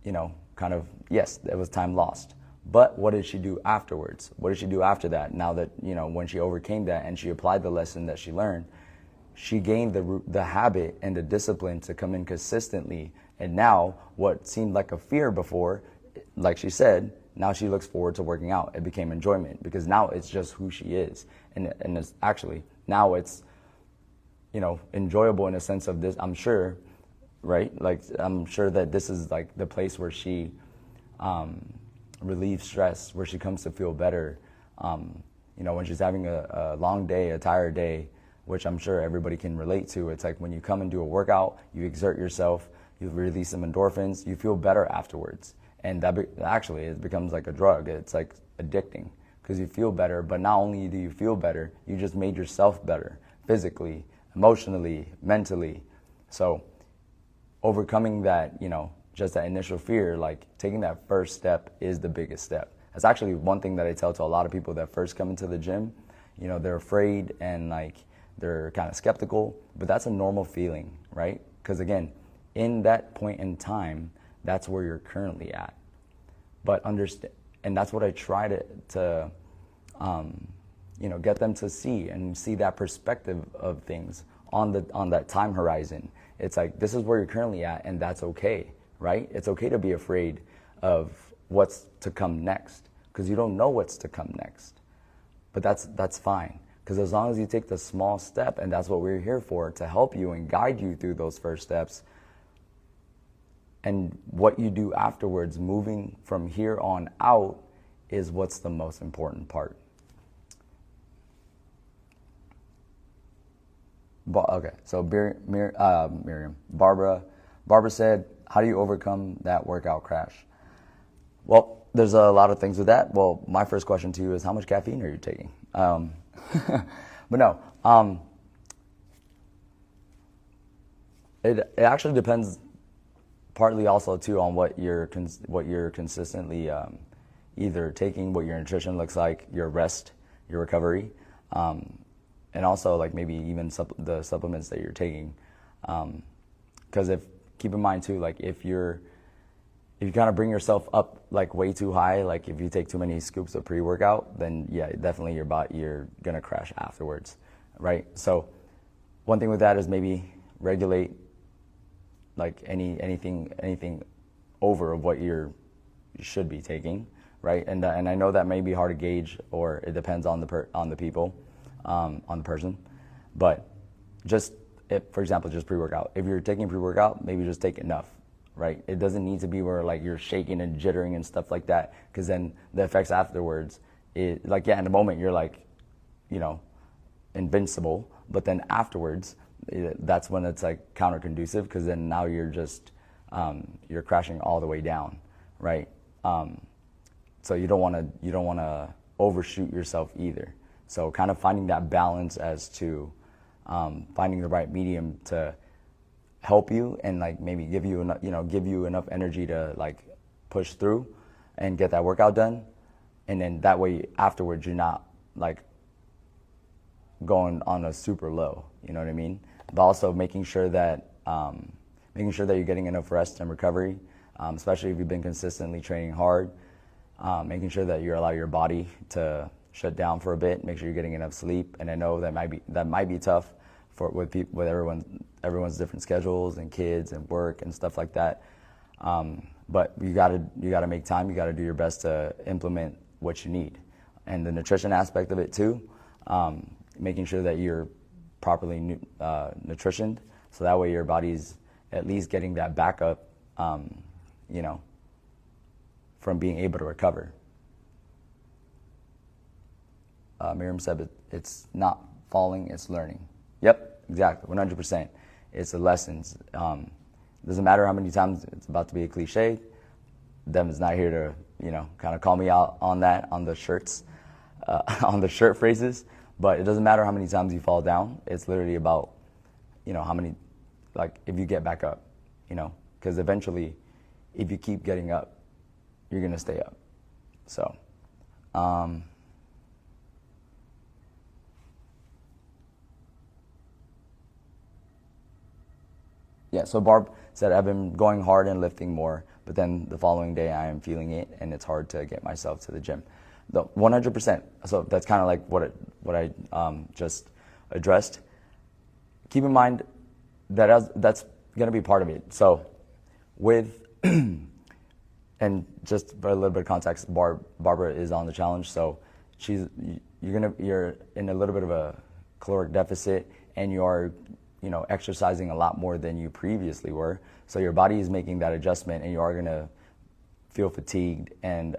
yes, it was time lost. But what did she do afterwards? What did she do after that? Now that, when she overcame that and she applied the lesson that she learned, she gained the habit and the discipline to come in consistently. And now what seemed like a fear before, like she said, now she looks forward to working out. It became enjoyment because now it's just who she is. And it's actually, now it's, enjoyable in a sense of this, I'm sure, right? Like, I'm sure that this is like the place where she relieves stress, where she comes to feel better. When she's having a long day, a tired day, which I'm sure everybody can relate to. It's like when you come and do a workout, you exert yourself, you release some endorphins, you feel better afterwards. And that actually, it becomes like a drug. It's like addicting because you feel better, but not only do you feel better, you just made yourself better physically, emotionally, mentally. So overcoming that, just that initial fear, like taking that first step is the biggest step. That's actually one thing that I tell to a lot of people that first come into the gym. They're afraid and like they're kind of skeptical, but that's a normal feeling, right? Because again, in that point in time, that's where you're currently at. But understand, and that's what I try to get them to see and see that perspective of things on that time horizon. It's like, this is where you're currently at, and that's okay, right? It's okay to be afraid of what's to come next, because you don't know what's to come next. But that's fine, because as long as you take the small step, and that's what we're here for, to help you and guide you through those first steps, and what you do afterwards, moving from here on out, is what's the most important part. Okay, so Miriam, Barbara said, how do you overcome that workout crash? Well, there's a lot of things with that. Well, my first question to you is, how much caffeine are you taking? But no, it actually depends partly also too on what you're consistently either taking, what your nutrition looks like, your rest, your recovery, and also like maybe even the supplements that you're taking. Because keep in mind too, like if you kind of bring yourself up like way too high, like if you take too many scoops of pre-workout, then yeah, definitely you're gonna crash afterwards, right? So one thing with that is maybe regulate like anything over of what you should be taking, right? And I know that may be hard to gauge, or it depends on the people, on the person, but for example, just pre-workout. If you're taking pre-workout, maybe just take enough, right? It doesn't need to be where like you're shaking and jittering and stuff like that, because then the effects afterwards, in the moment you're like, invincible, but then afterwards, that's when it's like counterconducive, because then now you're just you're crashing all the way down, right? So you don't want to overshoot yourself either. So kind of finding that balance as to finding the right medium to help you and like maybe give you enough energy to like push through and get that workout done, and then that way afterwards you're not like going on a super low, you know what I mean? But also making sure that you're getting enough rest and recovery, especially if you've been consistently training hard. Making sure that you allow your body to shut down for a bit. Make sure you're getting enough sleep. And I know that might be tough with everyone's different schedules and kids and work and stuff like that. But you gotta make time. You gotta do your best to implement what you need, and the nutrition aspect of it too. Making sure that you're properly nutritioned, so that way your body's at least getting that backup, from being able to recover. Miriam said it's not falling, it's learning. Yep, exactly, 100%. It's the lessons. Doesn't matter how many times it's about to be a cliche. Devin's not here to, kind of call me out on that, on the shirts, on the shirt phrases. But it doesn't matter how many times you fall down. It's literally about, how many, like, if you get back up, because eventually, if you keep getting up, you're going to stay up. So, yeah, so Barb said, I've been going hard and lifting more, but then the following day I am feeling it, and it's hard to get myself to the gym. The 100%. So that's kind of like what I just addressed. Keep in mind that that's going to be part of it. So with, and just for a little bit of context, Barbara is on the challenge, so you're in a little bit of a caloric deficit, and you are, exercising a lot more than you previously were. So your body is making that adjustment, and you are going to feel fatigued, and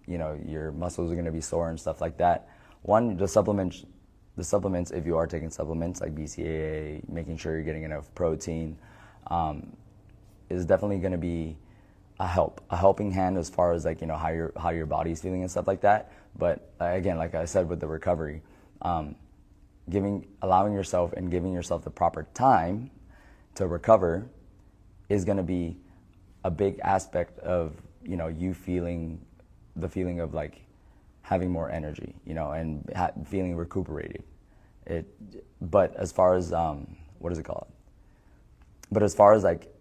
your muscles are going to be sore and stuff like that. One, the supplements, if you are taking supplements like BCAA, making sure you're getting enough protein, is definitely going to be a helping hand as far as like how your body's feeling and stuff like that. But again, like I said with the recovery, allowing yourself and giving yourself the proper time to recover is going to be a big aspect of you feeling the feeling of like having more energy, and feeling recuperated. But as far as what is it called? But as far as like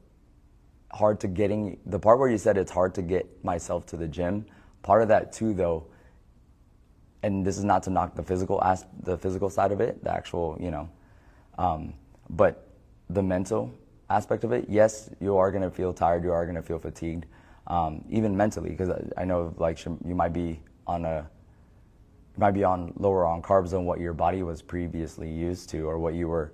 the part where you said it's hard to get myself to the gym, part of that too, though, and this is not to knock the physical side of it, the actual, but the mental aspect of it. Yes, you are going to feel tired, you are going to feel fatigued, even mentally, because I know like you might be lower on carbs than what your body was previously used to, or what you were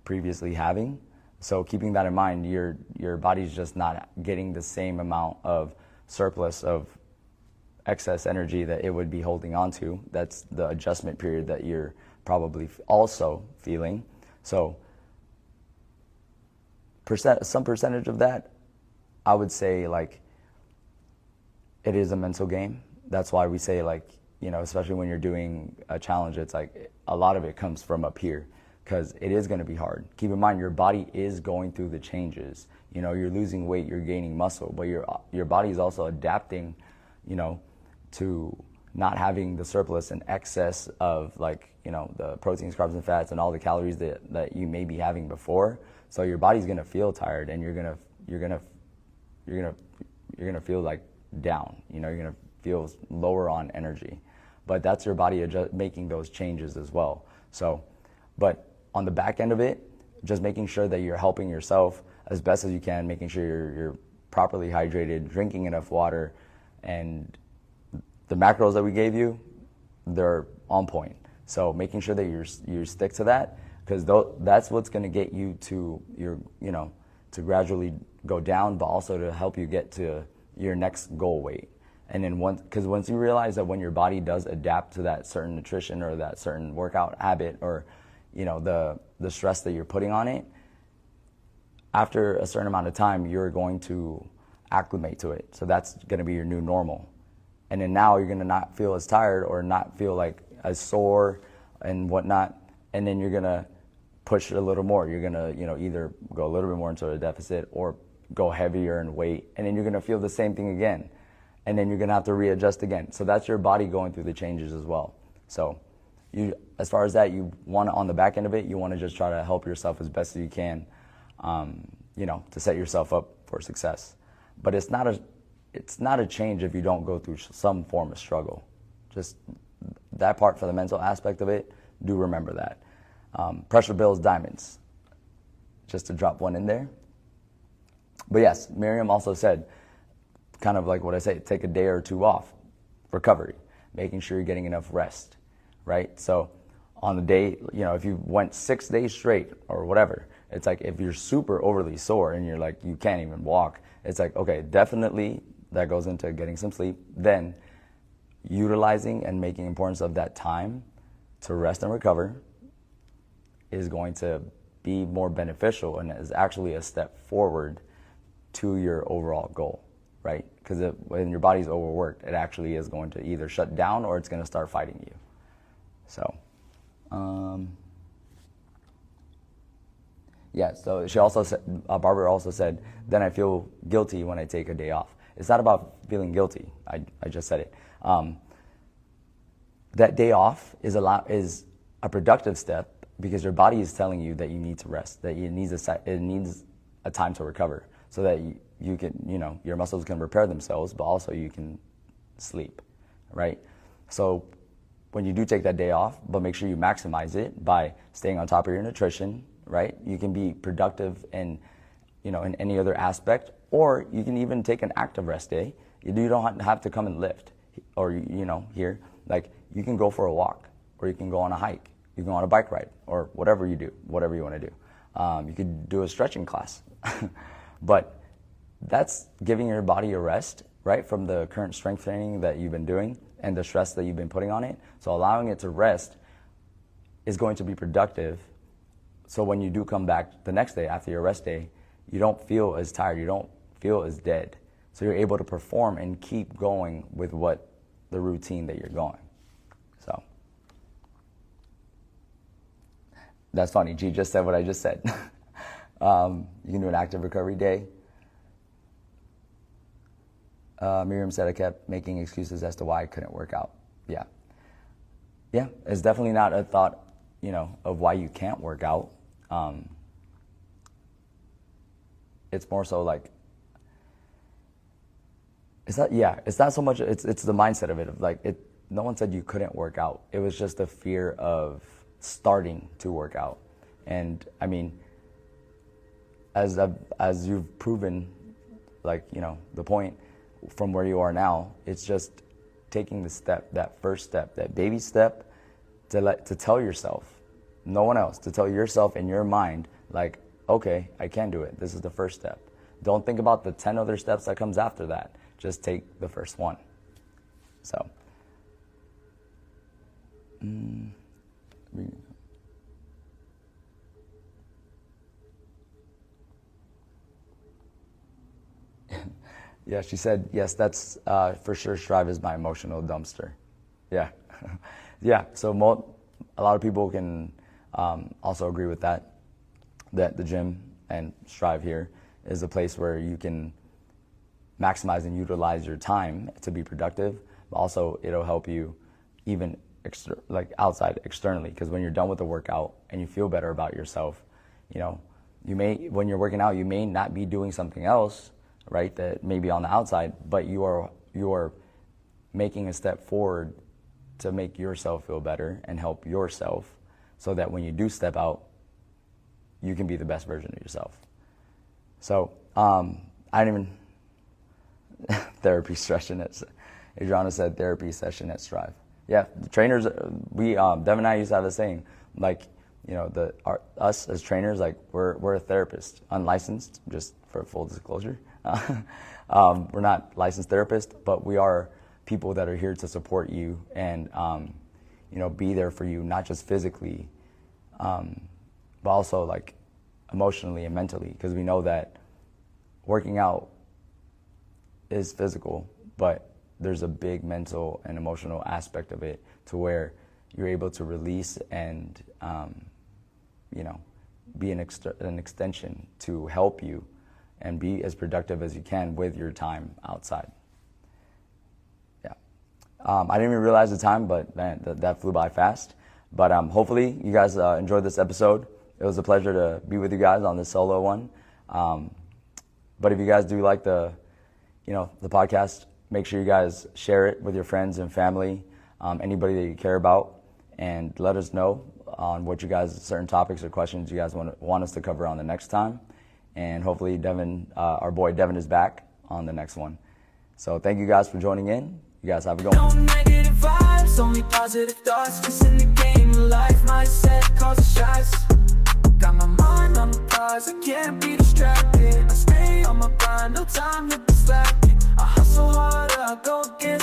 previously having. So keeping that in mind, your body's just not getting the same amount of surplus of excess energy that it would be holding on to. That's the adjustment period that you're probably also feeling. So some percentage of that, I would say like it is a mental game. That's why we say like, especially when you're doing a challenge, it's like a lot of it comes from up here, because it is going to be hard. Keep in mind, your body is going through the changes. You're losing weight, you're gaining muscle, but your body is also adapting, to not having the surplus and excess of like, the proteins, carbs, and fats, and all the calories that you may be having before. So your body's going to feel tired, and you're going to feel like down. You're going to feel lower on energy. But that's your body making those changes as well. So, but on the back end of it, just making sure that you're helping yourself as best as you can, making sure you're properly hydrated, drinking enough water, and the macros that we gave you, they're on point. So making sure that you stick to that, because that's what's going to get you to to gradually go down, but also to help you get to your next goal weight. And then once you realize that when your body does adapt to that certain nutrition or that certain workout habit, or the stress that you're putting on it, after a certain amount of time, you're going to acclimate to it. So that's going to be your new normal. And then now you're going to not feel as tired, or not feel like as sore and whatnot. And then you're going to push a little more. You're going to, either go a little bit more into a deficit or go heavier in weight. And then you're going to feel the same thing again. And then you're going to have to readjust again. So that's your body going through the changes as well. So as far as that, you want to, on the back end of it, you want to just try to help yourself as best as you can, to set yourself up for success. But it's not a change if you don't go through some form of struggle. Just that part, for the mental aspect of it, do remember that. Pressure builds diamonds. Just to drop one in there. But yes, Miriam also said, kind of like what I say, take a day or two off, recovery, making sure you're getting enough rest, right? So on the day, if you went 6 days straight or whatever, it's like if you're super overly sore and you're like, you can't even walk, it's like, okay, definitely that goes into getting some sleep, then utilizing and making importance of that time to rest and recover, is going to be more beneficial and is actually a step forward to your overall goal, right? Because when your body's overworked, it actually is going to either shut down or it's going to start fighting you. So, yeah, so she also said, Barbara also said, then I feel guilty when I take a day off. It's not about feeling guilty. I just said it. That day off is a productive step because your body is telling you that you need to rest, that it needs a time to recover, so that you can, your muscles can repair themselves, but also you can sleep, right? So when you do take that day off, but make sure you maximize it by staying on top of your nutrition, right? You can be productive in any other aspect, or you can even take an active rest day. You don't have to come and lift, or here, like you can go for a walk, or you can go on a hike, you can go on a bike ride, or whatever you do, whatever you want to do. You could do a stretching class, but that's giving your body a rest, right, from the current strength training that you've been doing and the stress that you've been putting on it. So allowing it to rest is going to be productive. So when you do come back the next day after your rest day, you don't feel as tired, you don't feel as dead. So you're able to perform and keep going with the routine that you're going. So that's funny. G just said what I just said. You can do an active recovery day. Miriam said I kept making excuses as to why I couldn't work out. Yeah. Yeah, it's definitely not a thought, of why you can't work out. It's more so like, it's not so much, it's the mindset of it, of like, no one said you couldn't work out. It was just the fear of starting to work out. And I mean, as you've proven, like, the point from where you are now, it's just taking the step, that first step, that baby step, to tell yourself, no one else, to tell yourself in your mind, like, okay, I can do it. This is the first step. Don't think about the 10 other steps that comes after that. Just take the first one. So, yeah, she said, yes, that's for sure. Strive is my emotional dumpster. Yeah. Yeah. So a lot of people can also agree with that the gym and Strive here is a place where you can maximize and utilize your time to be productive, but also it'll help you even outside externally, because when you're done with the workout and you feel better about yourself, when you're working out, you may not be doing something else, right, that may be on the outside, but you are making a step forward to make yourself feel better and help yourself, so that when you do step out, you can be the best version of yourself. So I didn't even therapy session at Adriana said therapy session at Strive. Yeah, the trainers, Devan and I used to have a saying, like, us as trainers, like, we're a therapist, unlicensed, just for full disclosure. We're not licensed therapists, but we are people that are here to support you and be there for you, not just physically, but also like emotionally and mentally, because we know that working out is physical, but there's a big mental and emotional aspect of it, to where you're able to release and be an extension to help you and be as productive as you can with your time outside. Yeah. I didn't even realize the time, but man, that flew by fast. But hopefully you guys enjoyed this episode. It was a pleasure to be with you guys on this solo one. But if you guys do like the podcast, make sure you guys share it with your friends and family, anybody that you care about, and let us know on what you guys, certain topics or questions you guys want us to cover on the next time. And hopefully Devan, our boy Devan, is back on the next one. So thank you guys for joining in. You guys have a good one. No negative vibes, only positive thoughts. Just in the game of life, mindset causes shots. Got my mind on the prize, I can't be distracted. I stay on my grind, no time to be slacking. I hustle hard, I go get